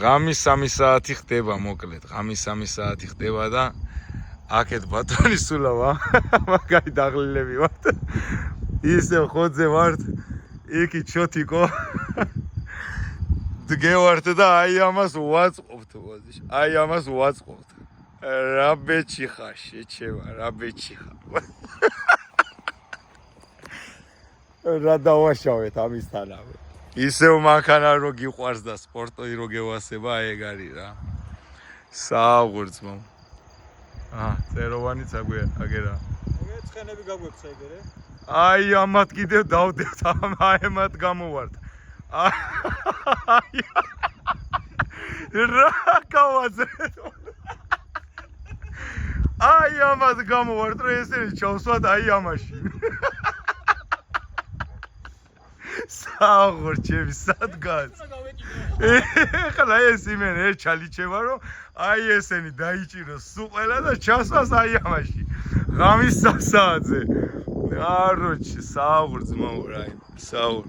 ღამის 3 საათი ხდება მოკლედ, ღამის 3 საათი ხდება და აქეთ ბატონი სულავა, მაგარი დაღლილები ვართ. ისევ ხოძე ვართ, იქი ჩოთიკო. დგევართ და აი ამას ვაწყობთ, აი ამას ვაწყობთ. რა ბეჭი ხარ, შეჩევა, რა ბეჭი ხარ. რა დავაშავეთ ამისთანავე. ისევ მანქანა რო გიყვარს და სპორტი რო გევასება, ეგ არის რა. სააღურწმო. წეროვანიც აგერა. ცხენები გაგვექცა ეგერე? აი ამათ კიდევ დავდებთ, ამათ გამოვართ. რა გავაძრეთ. აი ამათ გამოვართ, რომ ესენი ჩავსვათ აი ამაში. სააღურჩები სადგაც. ეხლა ეს იმენ ჩალიჩება რომ აი ესენი დაიჭიროს სუყელა და ჩასვას აი ამაში. ღამის 3 საათზე. აროჩი სააღურწმო რა, სააღურ.